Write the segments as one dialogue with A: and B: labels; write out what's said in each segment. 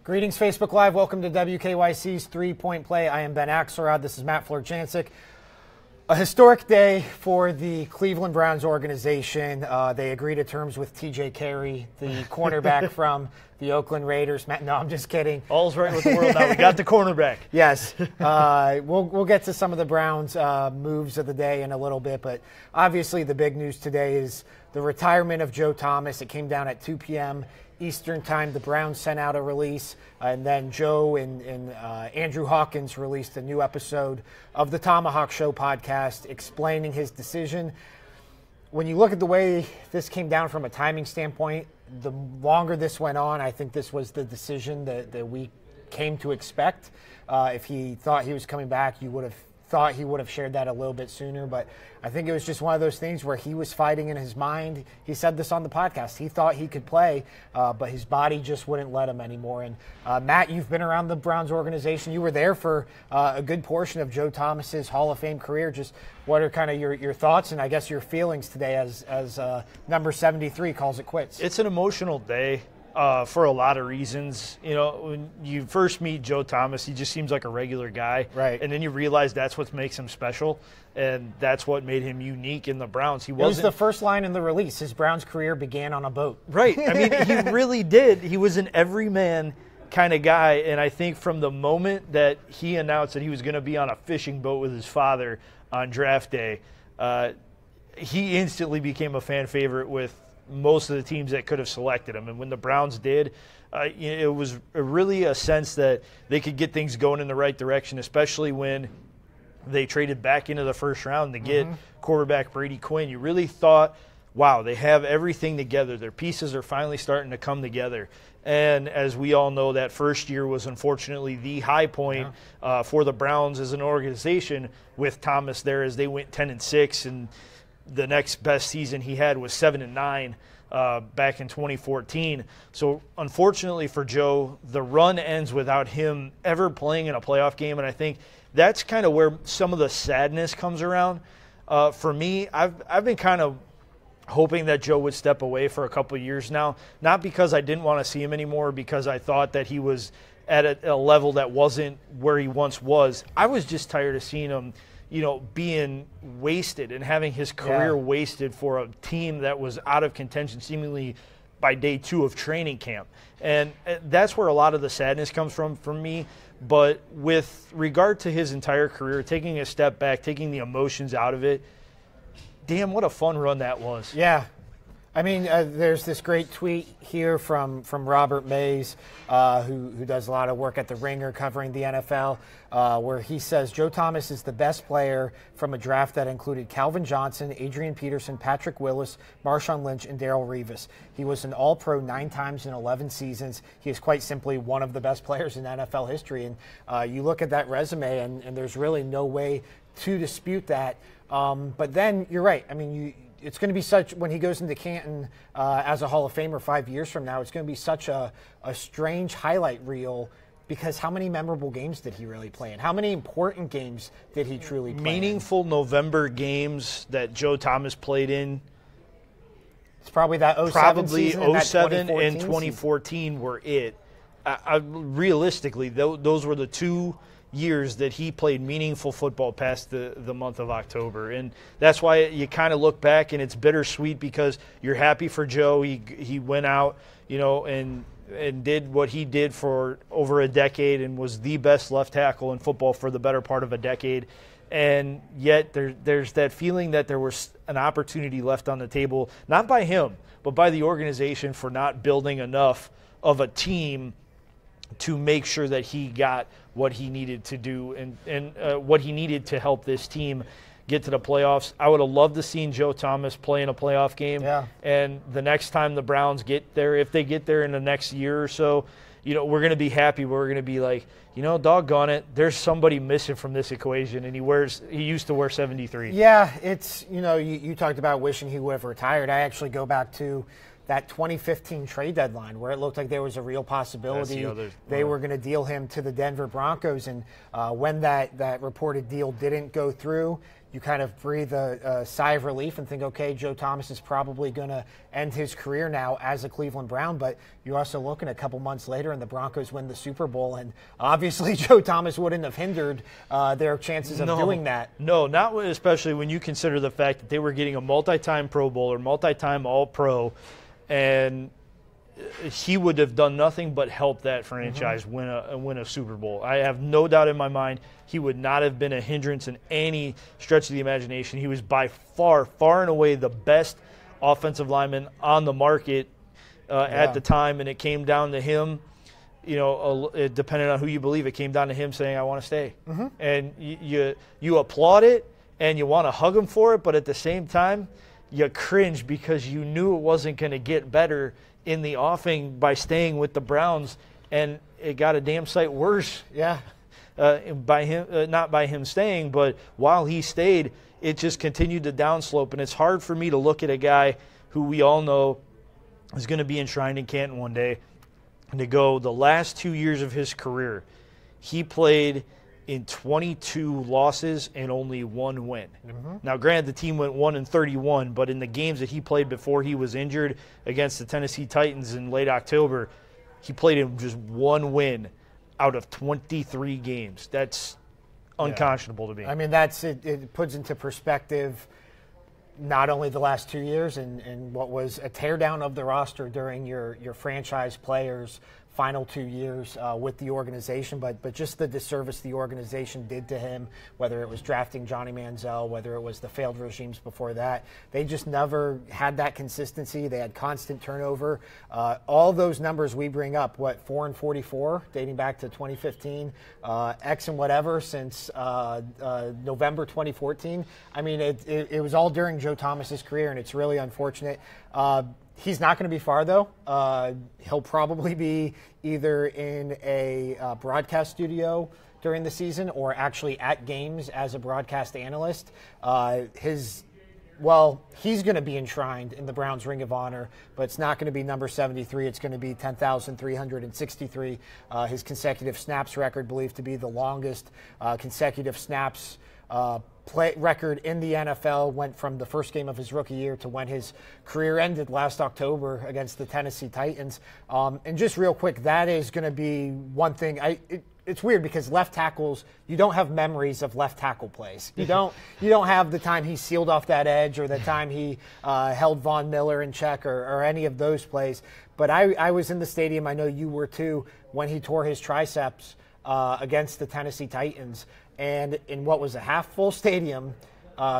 A: Greetings, Facebook Live. Welcome to WKYC's 3-Point Play. I am Ben Axelrod. This is Matt Florchancic. A historic day for the Cleveland Browns organization. They agree to terms with TJ Carey, the cornerback from the Oakland Raiders. Matt, no, I'm just kidding.
B: All's right with the world now. We got the cornerback.
A: Yes. We'll get to some of the Browns' moves of the day in a little bit, but obviously the big news today is the retirement of Joe Thomas. It came down at 2 p.m. Eastern time. The Browns sent out a release, and then Joe and Andrew Hawkins released a new episode of the Tomahawk Show podcast explaining his decision. When you look at the way this came down from a timing standpoint, the longer this went on, I think this was the decision that we came to expect. If he thought he was coming back, you would have thought he would have shared that a little bit sooner, but I think it was just one of those things where he was fighting in his mind. He said this on the podcast. He thought he could play, but his body just wouldn't let him anymore. And Matt, you've been around the Browns organization. You were there for a good portion of Joe Thomas's Hall of Fame career. Just what are kind of your thoughts and I guess your feelings today as number 73 calls it quits?
B: It's an emotional day. For a lot of reasons. You know, when you first meet Joe Thomas, he just seems like a regular guy.
A: Right.
B: And then you realize that's what makes him special, and that's what made him unique in the Browns.
A: It was the first line in the release. His Browns career began on a boat.
B: Right. I mean, he really did. He was an everyman kind of guy, and I think from the moment that he announced that he was going to be on a fishing boat with his father on draft day, he instantly became a fan favorite with most of the teams that could have selected him. And when the Browns did, it was really a sense that they could get things going in the right direction, especially when they traded back into the first round to get quarterback Brady Quinn. You really thought, wow, they have everything together. Their pieces are finally starting to come together. And as we all know, that first year was unfortunately the high point for the Browns as an organization with Thomas there as they went 10-6, and the next best season he had was 7-9 back in 2014. So unfortunately for Joe, the run ends without him ever playing in a playoff game, and I think that's kind of where some of the sadness comes around. For me, I've been kind of hoping that Joe would step away for a couple of years now, not because I didn't want to see him anymore, because I thought that he was at a level that wasn't where he once was. I was just tired of seeing him being wasted and having his career wasted for a team that was out of contention seemingly by day 2 of training camp. And that's where a lot of the sadness comes from for me. But with regard to his entire career, taking a step back, taking the emotions out of it, damn, what a fun run that was.
A: Yeah. I mean, there's this great tweet here from Robert Mays, who does a lot of work at The Ringer covering the NFL, where he says Joe Thomas is the best player from a draft that included Calvin Johnson, Adrian Peterson, Patrick Willis, Marshawn Lynch, and Darrell Revis. He was an All-Pro 9 times in 11 seasons. He is quite simply one of the best players in NFL history. And you look at that resume, and there's really no way to dispute that. But then you're right. I mean, it's going to be such, when he goes into Canton as a Hall of Famer 5 years from now, it's going to be such a strange highlight reel, because how many memorable games did he really play in? How many important games did he truly play
B: Meaningful in? November games that Joe Thomas played in.
A: It's probably that 07 season and
B: 07 and 2014 were it. Realistically, those were the 2 years that he played meaningful football past the month of October. And that's why you kind of look back and it's bittersweet, because you're happy for Joe. He went out, and did what he did for over a decade and was the best left tackle in football for the better part of a decade. And yet there's that feeling that there was an opportunity left on the table, not by him, but by the organization for not building enough of a team to make sure that he got what he needed to do and what he needed to help this team get to the playoffs. I would have loved to see Joe Thomas play in a playoff game.
A: Yeah.
B: And the next time the Browns get there, if they get there in the next year or so, we're going to be happy. We're going to be like, doggone it, there's somebody missing from this equation, and he used to wear 73.
A: Yeah, it's, you talked about wishing he would have retired. I actually go back to that 2015 trade deadline where it looked like there was a real possibility they were going to deal him to the Denver Broncos. And when that reported deal didn't go through, you kind of breathe a sigh of relief and think, okay, Joe Thomas is probably going to end his career now as a Cleveland Brown. But you're also looking a couple months later and the Broncos win the Super Bowl. And obviously Joe Thomas wouldn't have hindered their chances of doing that.
B: No, not especially when you consider the fact that they were getting a multi-time Pro Bowler, multi-time All-Pro, and he would have done nothing but help that franchise win a Super Bowl. I have no doubt in my mind he would not have been a hindrance in any stretch of the imagination. He was by far and away the best offensive lineman on the market at the time, and it came down to him. You know, depending on who you believe, it came down to him saying, "I want to stay," and you applaud it and you want to hug him for it, but at the same time, you cringe because you knew it wasn't going to get better in the offing by staying with the Browns, and it got a damn sight worse.
A: Yeah,
B: by him, not by him staying, but while he stayed, it just continued to downslope. And it's hard for me to look at a guy who we all know is going to be enshrined in Canton one day, and to go the last 2 years of his career, he played in 22 losses and only 1 win. Now, granted, the team went 1-31, but in the games that he played before he was injured against the Tennessee Titans in late October, he played in just 1 win out of 23 games. That's unconscionable to me.
A: I mean, it puts into perspective not only the last 2 years and what was a teardown of the roster during your franchise players' final 2 years with the organization, but just the disservice the organization did to him, whether it was drafting Johnny Manziel, whether it was the failed regimes before that. They just never had that consistency. They had constant turnover. All those numbers we bring up, 4-44, dating back to 2015, X and whatever since November 2014. I mean, it was all during Joe Thomas's career, and it's really unfortunate. He's not going to be far, though. He'll probably be either in a broadcast studio during the season or actually at games as a broadcast analyst. He's going to be enshrined in the Browns Ring of Honor, but it's not going to be number 73. It's going to be 10,363. His consecutive snaps record, believed to be the longest consecutive snaps play record in the NFL, went from the first game of his rookie year to when his career ended last October against the Tennessee Titans. And just real quick, that is going to be one thing. It's weird because left tackles, you don't have memories of left tackle plays. You don't have the time he sealed off that edge or the time he held Von Miller in check or any of those plays. But I was in the stadium, I know you were too, when he tore his triceps against the Tennessee Titans. And in what was a half-full stadium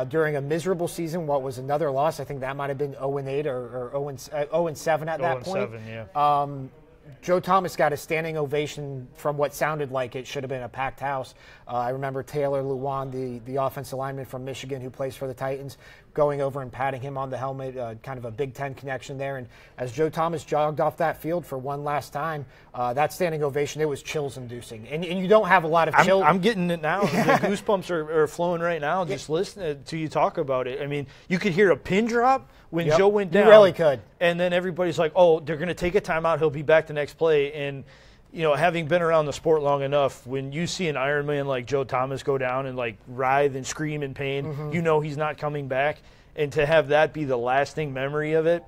A: during a miserable season, what was another loss, I think that might have been 0-8 or 0-7 at that point.
B: 0-7, yeah.
A: Joe Thomas got a standing ovation from what sounded like it should have been a packed house. I remember Taylor Lewan, the offensive lineman from Michigan who plays for the Titans, going over and patting him on the helmet, kind of a Big Ten connection there. And as Joe Thomas jogged off that field for one last time, that standing ovation, it was chills-inducing. And you don't have a lot of chills.
B: I'm getting it now. The goosebumps are flowing right now just listening to you talk about it. I mean, you could hear a pin drop when Joe went down.
A: You really could.
B: And then everybody's like, oh, they're going to take a timeout. He'll be back the next play. And, you know, having been around the sport long enough, when you see an Iron Man like Joe Thomas go down and, like, writhe and scream in pain, you know he's not coming back. And to have that be the lasting memory of it,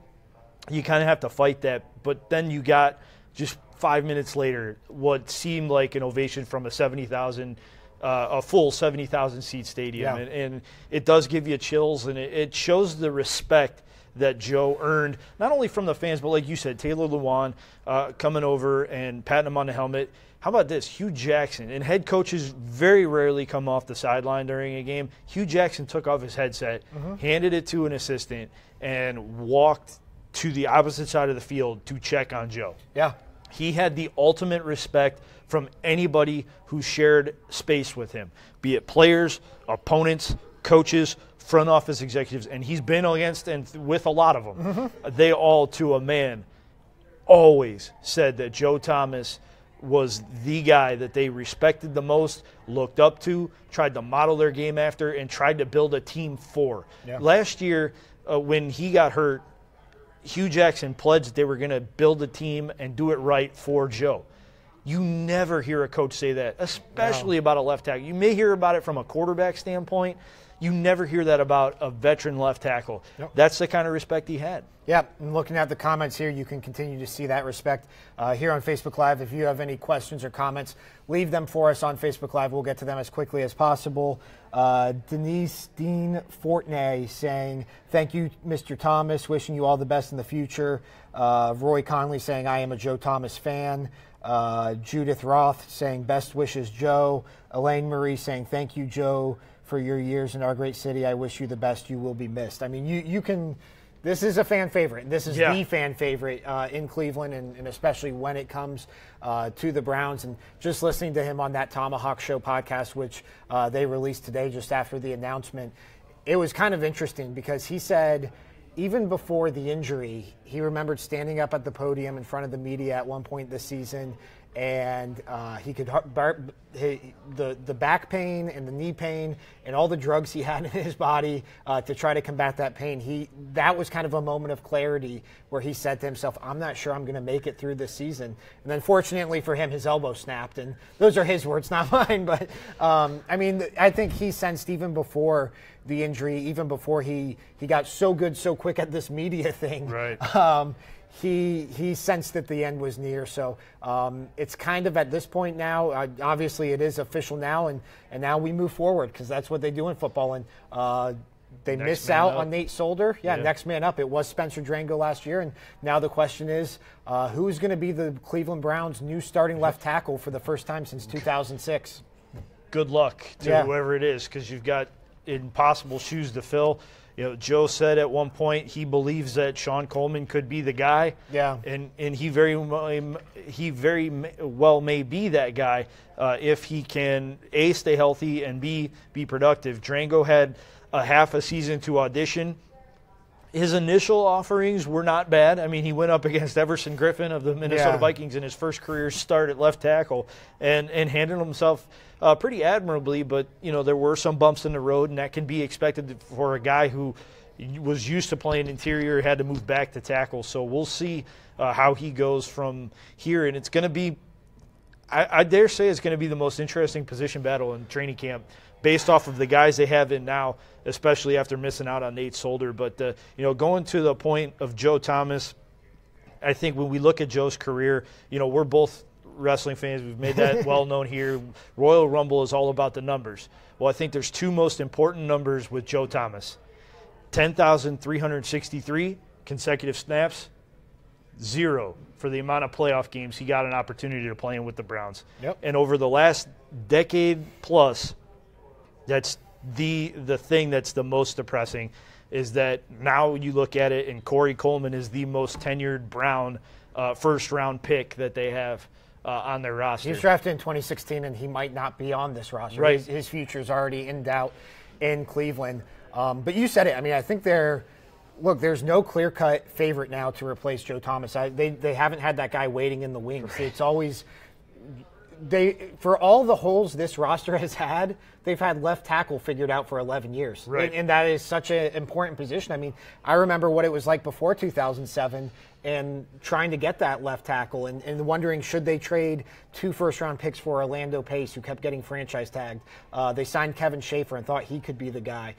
B: you kind of have to fight that. But then you got just 5 minutes later what seemed like an ovation from a full 70,000 seat stadium.
A: Yeah.
B: And it does give you chills, and it shows the respect that Joe earned, not only from the fans, but like you said, Taylor Lewan coming over and patting him on the helmet. How about this? Hugh Jackson. And head coaches very rarely come off the sideline during a game. Hugh Jackson took off his headset, handed it to an assistant, and walked to the opposite side of the field to check on Joe.
A: Yeah.
B: He had the ultimate respect from anybody who shared space with him, be it players, opponents, coaches, front office executives, and he's been against and with a lot of them. They all, to a man, always said that Joe Thomas was the guy that they respected the most, looked up to, tried to model their game after, and tried to build a team for. Yeah. Last year, when he got hurt, Hugh Jackson pledged that they were going to build a team and do it right for Joe. You never hear a coach say that, especially about a left tackle. You may hear about it from a quarterback standpoint. You never hear that about a veteran left tackle.
A: Nope.
B: That's the kind of respect he had.
A: Yeah, and looking at the comments here, you can continue to see that respect here on Facebook Live. If you have any questions or comments, leave them for us on Facebook Live. We'll get to them as quickly as possible. Denise Dean Fortney saying, thank you, Mr. Thomas. Wishing you all the best in the future. Roy Conley saying, I am a Joe Thomas fan. Judith Roth saying, best wishes, Joe. Elaine Marie saying, thank you, Joe, for your years in our great city. I wish you the best. You will be missed. I mean, you can – this is a fan favorite. This is the fan favorite in Cleveland, and especially when it comes to the Browns. And just listening to him on that Tomahawk Show podcast, which they released today just after the announcement, it was kind of interesting because he said even before the injury, he remembered standing up at the podium in front of the media at one point this season, and he could the back pain and the knee pain and all the drugs he had in his body to try to combat that pain. That was kind of a moment of clarity where he said to himself, I'm not sure I'm going to make it through this season. And then fortunately for him, his elbow snapped, and those are his words, not mine. But I mean, I think he sensed even before the injury, even before he got so good so quick at this media thing.
B: Right.
A: He sensed that the end was near, so it's kind of at this point now. Obviously, it is official now, and now we move forward because that's what they do in football. And they miss out on Nate Solder. Yeah, next man up. It was Spencer Drango last year, and now the question is, who's going to be the Cleveland Browns' new starting left tackle for the first time since 2006?
B: Good luck to whoever it is, because you've got impossible shoes to fill. You know, Joe said at one point he believes that Sean Coleman could be the guy. Yeah. And he very well may be that guy if he can A, stay healthy, and B, be productive. Drango had a half a season to audition. His initial offerings were not bad. I mean, he went up against Everson Griffin of the Minnesota Vikings in his first career start at left tackle and handled himself pretty admirably. But, you know, there were some bumps in the road, and that can be expected for a guy who was used to playing interior, had to move back to tackle. So we'll see how he goes from here. And it's going to be, I dare say it's going to be the most interesting position battle in training camp based off of the guys they have in now, especially after missing out on Nate Solder. But, you know, going to the point of Joe Thomas, I think when we look at Joe's career, you know, we're both wrestling fans. We've made that well known here. Royal Rumble is all about the numbers. Well, I think there's two most important numbers with Joe Thomas. 10,363 consecutive snaps, 0 for the amount of playoff games he got an opportunity to play in with the Browns. Yep. And over the last decade plus, that's the thing that's the most depressing, is that now you look at it and Corey Coleman is the most tenured Brown first-round pick that they have on their roster.
A: He was drafted in 2016, and he might not be on this roster.
B: Right.
A: His future is already in doubt in Cleveland. But you said it. I mean, I think there's no clear-cut favorite now to replace Joe Thomas. They haven't had that guy waiting in the wings. Right. It's always for all the holes this roster has had, they've had left tackle figured out for 11 years.
B: Right.
A: And that is such an important position. I mean, I remember what it was like before 2007 and trying to get that left tackle and wondering, should they trade 2 first-round picks for Orlando Pace, who kept getting franchise tagged. They signed Kevin Schaefer and thought he could be the guy.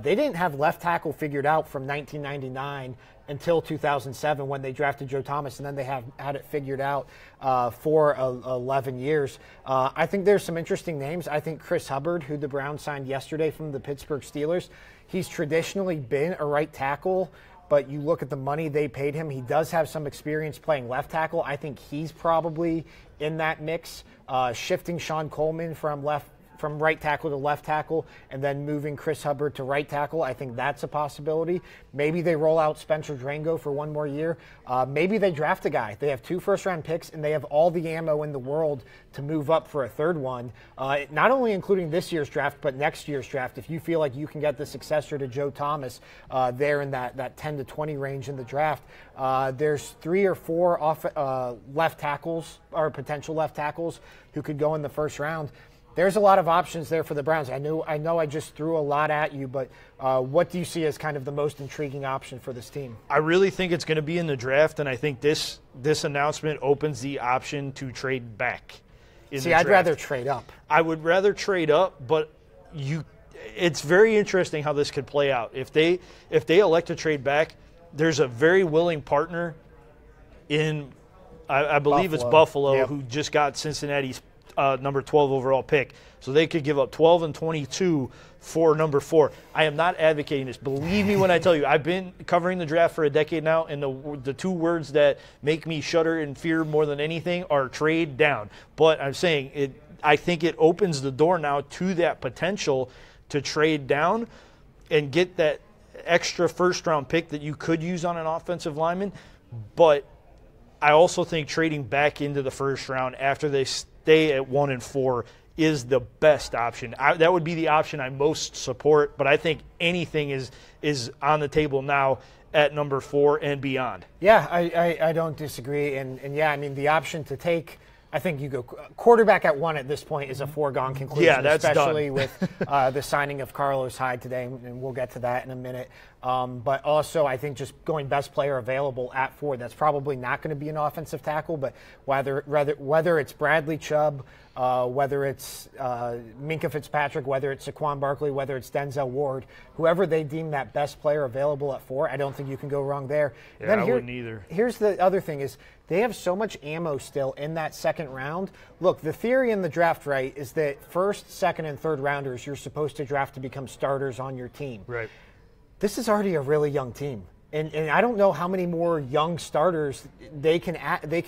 A: They didn't have left tackle figured out from 1999 until 2007 when they drafted Joe Thomas, and then they have had it figured out for 11 years. I think there's some interesting names. I think Chris Hubbard, who the Browns signed yesterday from the Pittsburgh Steelers, he's traditionally been a right tackle, but you look at the money they paid him, he does have some experience playing left tackle. I think he's probably in that mix, shifting Sean Coleman from right tackle to left tackle and then moving Chris Hubbard to right tackle. I think that's a possibility. Maybe they roll out Spencer Drango for one more year. Maybe they draft a guy. They have 2 first-round picks, and they have all the ammo in the world to move up for a third one, not only including this year's draft, but next year's draft. If you feel like you can get the successor to Joe Thomas there in that 10 to 20 range in the draft, there's 3 or 4 left tackles or potential left tackles who could go in the first round. There's a lot of options there for the Browns. I know I just threw a lot at you, but what do you see as kind of the most intriguing option for this team?
B: I really think it's going to be in the draft, and I think this announcement opens the option to trade back.
A: See, I'd rather trade up.
B: I would rather trade up, but it's very interesting how this could play out. If they elect to trade back, there's a very willing partner in, I believe it's Buffalo,
A: yep,
B: who just got Cincinnati's number 12 overall pick. So they could give up 12 and 22 for number 4. I am not advocating this. Believe me when I tell you, I've been covering the draft for a decade now, and the 2 words that make me shudder in fear more than anything are trade down. But I'm saying I think it opens the door now to that potential to trade down and get that extra first-round pick that you could use on an offensive lineman. But I also think trading back into the first round after they stay at 1 and 4 is the best option. That would be the option I most support, but I think anything is on the table now at number 4 and beyond.
A: Yeah, I don't disagree. And yeah, I mean, the option to take, I think you go quarterback at 1 at this point is a foregone conclusion.
B: Yeah, that's
A: especially
B: done.
A: with the signing of Carlos Hyde today, and we'll get to that in a minute. But also, I think just going best player available at 4, that's probably not going to be an offensive tackle. But whether it's Bradley Chubb, whether it's Minkah Fitzpatrick, whether it's Saquon Barkley, whether it's Denzel Ward, whoever they deem that best player available at 4, I don't think you can go wrong there.
B: Yeah, then I wouldn't either.
A: Here's the other thing is they have so much ammo still in that second round. Look, the theory in the draft, right, is that first, second, and third rounders you're supposed to draft to become starters on your team.
B: Right.
A: This is already a really young team. And I don't know how many more young starters they can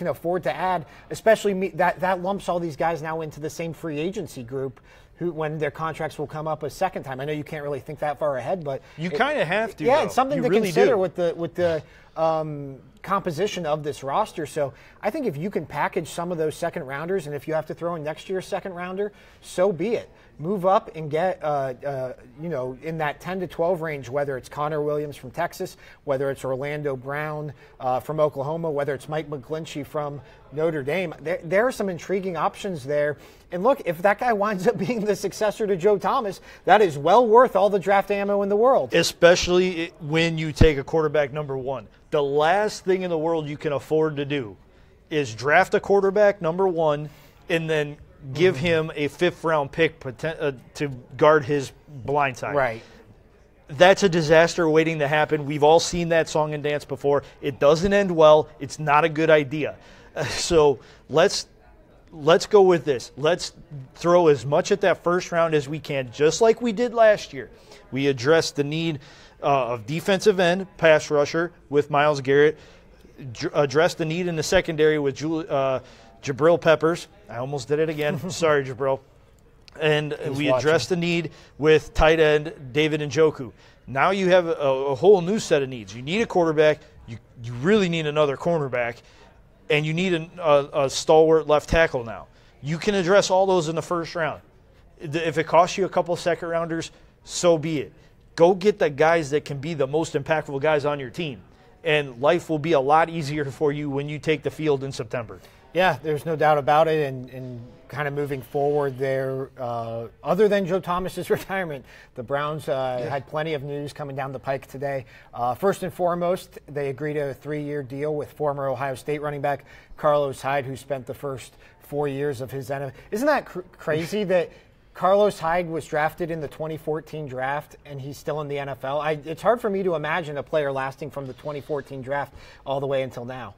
A: afford to add, especially that lumps all these guys now into the same free agency group when their contracts will come up a second time. I know you can't really think that far ahead, but
B: you kind of have to.
A: Yeah,
B: though.
A: It's something
B: you
A: to
B: really
A: consider
B: do.
A: with the composition of this roster. So I think if you can package some of those second rounders, and if you have to throw in next year's second rounder, so be it. Move up and get, in that 10 to 12 range, whether it's Connor Williams from Texas, whether it's Orlando Brown from Oklahoma, whether it's Mike McGlinchey from Notre Dame. There are some intriguing options there. And look, if that guy winds up being the successor to Joe Thomas, that is well worth all the draft ammo in the world.
B: Especially when you take a quarterback number 1. The last thing in the world you can afford to do is draft a quarterback number 1 and then give him a 5th-round pick to guard his blind side.
A: Right.
B: That's a disaster waiting to happen. We've all seen that song and dance before. It doesn't end well. It's not a good idea. So let's go with this. Let's throw as much at that first round as we can, just like we did last year. We addressed the need of defensive end, pass rusher with Myles Garrett, addressed the need in the secondary with Jabril Peppers. I almost did it again. Sorry, Jabril. And we addressed the need with tight end David Njoku. Now you have a whole new set of needs. You need a quarterback. You really need another cornerback. And you need a stalwart left tackle now. You can address all those in the first round. If it costs you a couple second rounders, so be it. Go get the guys that can be the most impactful guys on your team. And life will be a lot easier for you when you take the field in September.
A: Yeah, there's no doubt about it. And kind of moving forward there, other than Joe Thomas's retirement, the Browns had plenty of news coming down the pike today. First and foremost, they agreed to a 3-year deal with former Ohio State running back Carlos Hyde, who spent the first 4 years of his NFL. Isn't that crazy that Carlos Hyde was drafted in the 2014 draft, and he's still in the NFL. It's hard for me to imagine a player lasting from the 2014 draft all the way until now.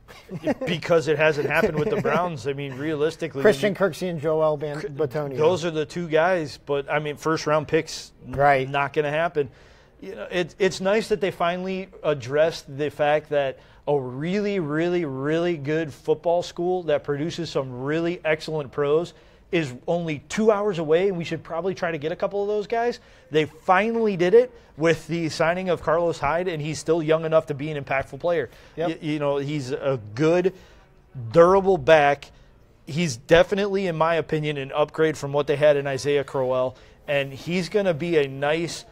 B: Because it hasn't happened with the Browns. I mean, realistically.
A: Christian Kirksey and Joel Bitonio.
B: Those are the 2 guys, but, I mean, first-round picks,
A: right,
B: not going to happen. You know, it's nice that they finally addressed the fact that a really, really, really good football school that produces some really excellent pros is only 2 hours away, and we should probably try to get a couple of those guys. They finally did it with the signing of Carlos Hyde, and he's still young enough to be an impactful player.
A: Yep.
B: He's a good, durable back. He's definitely, in my opinion, an upgrade from what they had in Isaiah Crowell, and he's going to be a nice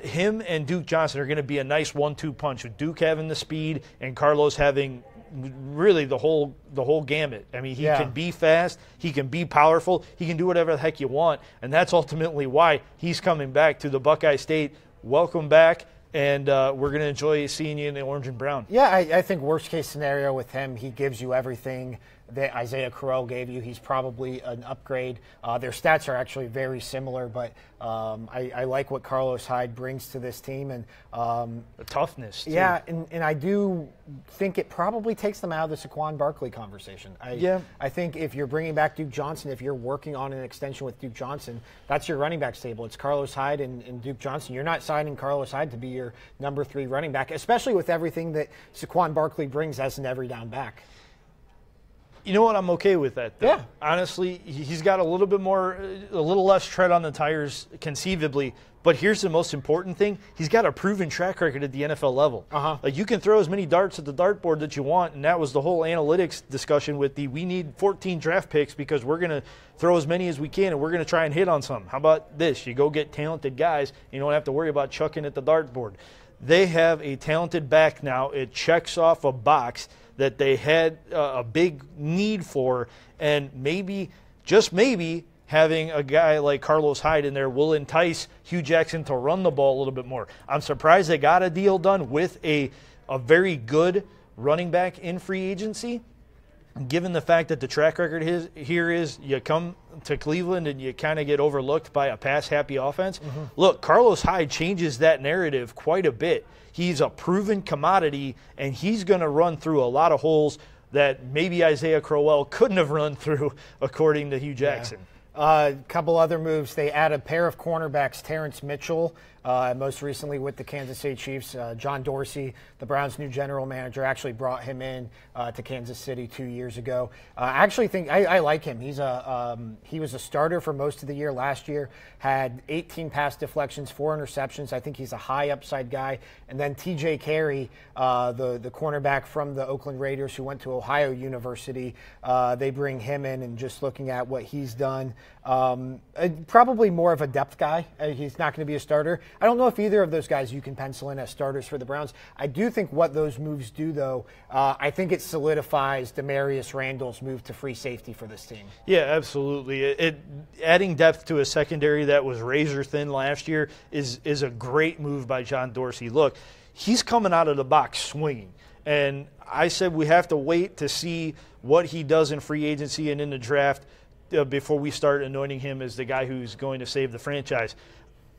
B: him and Duke Johnson are going to be a nice 1-2 punch, with Duke having the speed and Carlos having really the whole gamut. I mean, he can be fast, he can be powerful, he can do whatever the heck you want, and that's ultimately why he's coming back to the Buckeye State. Welcome back, and we're going to enjoy seeing you in the orange and brown.
A: Yeah, I think worst case scenario with him, he gives you everything that Isaiah Crowell gave you. He's probably an upgrade. Their stats are actually very similar, but I like what Carlos Hyde brings to this team. And
B: the toughness, too.
A: Yeah, and I do think it probably takes them out of the Saquon Barkley conversation. I think if you're bringing back Duke Johnson, if you're working on an extension with Duke Johnson, that's your running back stable. It's Carlos Hyde and Duke Johnson. You're not signing Carlos Hyde to be your number 3 running back, especially with everything that Saquon Barkley brings as an every down back.
B: You know what? I'm okay with that, though.
A: Yeah.
B: Honestly, he's got a little less tread on the tires conceivably. But here's the most important thing. He's got a proven track record at the NFL level. Like, you can throw as many darts at the dartboard that you want, and that was the whole analytics discussion with we need 14 draft picks because we're going to throw as many as we can, and we're going to try and hit on some. How about this? You go get talented guys, and you don't have to worry about chucking at the dartboard. They have a talented back now. It checks off a box that they had a big need for, and maybe, just maybe, having a guy like Carlos Hyde in there will entice Hugh Jackson to run the ball a little bit more. I'm surprised they got a deal done with a very good running back in free agency, given the fact that the track record here is you come to Cleveland and you kind of get overlooked by a pass-happy offense. Look, Carlos Hyde changes that narrative quite a bit. He's a proven commodity, and he's going to run through a lot of holes that maybe Isaiah Crowell couldn't have run through, according to Hugh Jackson.
A: A couple other moves. They add a pair of cornerbacks, Terrence Mitchell, most recently with the Kansas City Chiefs. John Dorsey, the Browns' new general manager, actually brought him in to Kansas City 2 years ago. I actually think I like him. He was a starter for most of the year last year, had 18 pass deflections, 4 interceptions. I think he's a high upside guy. And then TJ Carey, the cornerback from the Oakland Raiders who went to Ohio University, they bring him in, and just looking at what he's done, probably more of a depth guy. He's not going to be a starter. I don't know if either of those guys you can pencil in as starters for the Browns. I do think what those moves do, though, I think it solidifies Demarius Randall's move to free safety for this team.
B: Yeah, absolutely. Adding depth to a secondary that was razor thin last year is a great move by John Dorsey. Look, he's coming out of the box swinging. And I said we have to wait to see what he does in free agency and in the draft before we start anointing him as the guy who's going to save the franchise.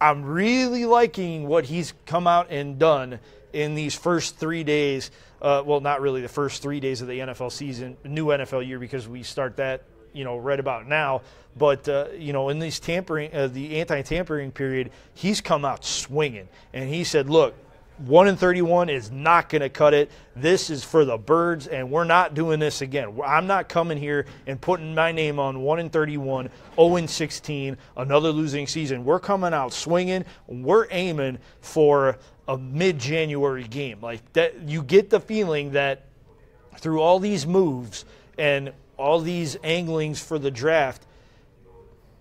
B: I'm really liking what he's come out and done in these first 3 days. Well, not really the first 3 days of the NFL season, new NFL year, because we start that, right about now. But, in these the anti-tampering period, he's come out swinging. And he said, look, 1-31 is not going to cut it. This is for the birds, and we're not doing this again. I'm not coming here and putting my name on 1-31, 0-16, another losing season. We're coming out swinging. We're aiming for a mid-January game. Like that, you get the feeling that through all these moves and all these anglings for the draft,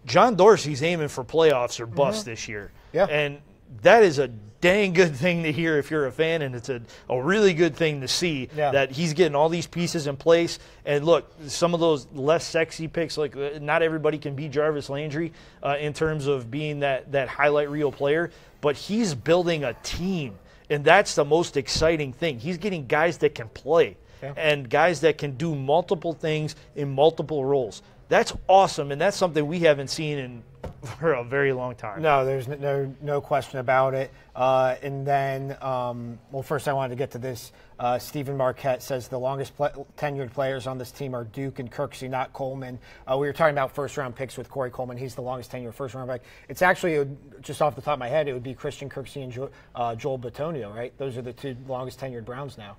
B: John Dorsey's aiming for playoffs or bust this year.
A: Yeah.
B: And that is a dang good thing to hear if you're a fan, and it's a really good thing to see that he's getting all these pieces in place. And look, some of those less sexy picks, like not everybody can be Jarvis Landry in terms of being that highlight reel player, but he's building a team, and that's the most exciting thing. He's getting guys that can play and guys that can do multiple things in multiple roles. That's awesome, and that's something we haven't seen for a very long time.
A: No, there's no question about it. And then, first I wanted to get to this. Stephen Marquette says the longest tenured players on this team are Duke and Kirksey, not Coleman. We were talking about first-round picks with Corey Coleman. He's the longest tenured first-round pick. It's actually, just off the top of my head, it would be Christian Kirksey and Joel Bitonio, right? Those are the 2 longest tenured Browns now.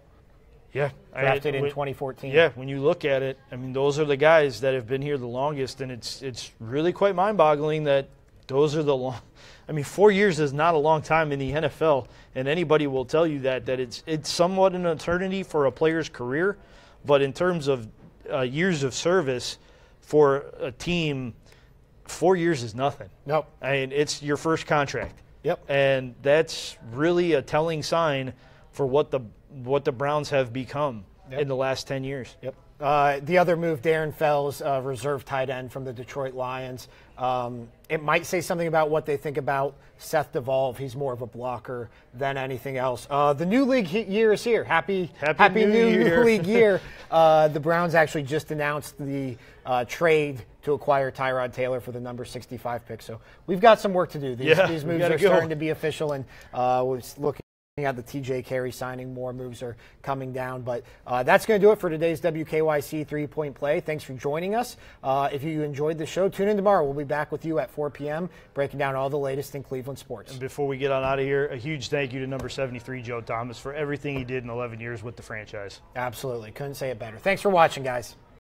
B: Yeah.
A: Drafted in 2014.
B: Yeah, when you look at it, I mean, those are the guys that have been here the longest, and it's really quite mind-boggling that those are the long. I mean, 4 years is not a long time in the NFL, and anybody will tell you that it's somewhat an eternity for a player's career, but in terms of years of service for a team, 4 years is nothing.
A: Nope.
B: I mean, it's your first contract.
A: Yep.
B: And that's really a telling sign for what the Browns have become in the last 10 years.
A: Yep. The other move, Darren Fells, reserve tight end from the Detroit Lions. It might say something about what they think about Seth DeVolve. He's more of a blocker than anything else. The new league year is here. Happy new league year. The Browns actually just announced the trade to acquire Tyrod Taylor for the number 65 pick. So we've got some work to do. These moves are starting to be official, and we're looking at the TJ Carey signing. More moves are coming down, but that's going to do it for today's WKYC 3-Point Play. Thanks for joining us. If you enjoyed the show, tune in tomorrow. We'll be back with you at 4 p.m. breaking down all the latest in Cleveland sports.
B: And before we get on out of here, a huge thank you to number 73 Joe Thomas for everything he did in 11 years with the franchise.
A: Absolutely. Couldn't say it better. Thanks for watching, guys.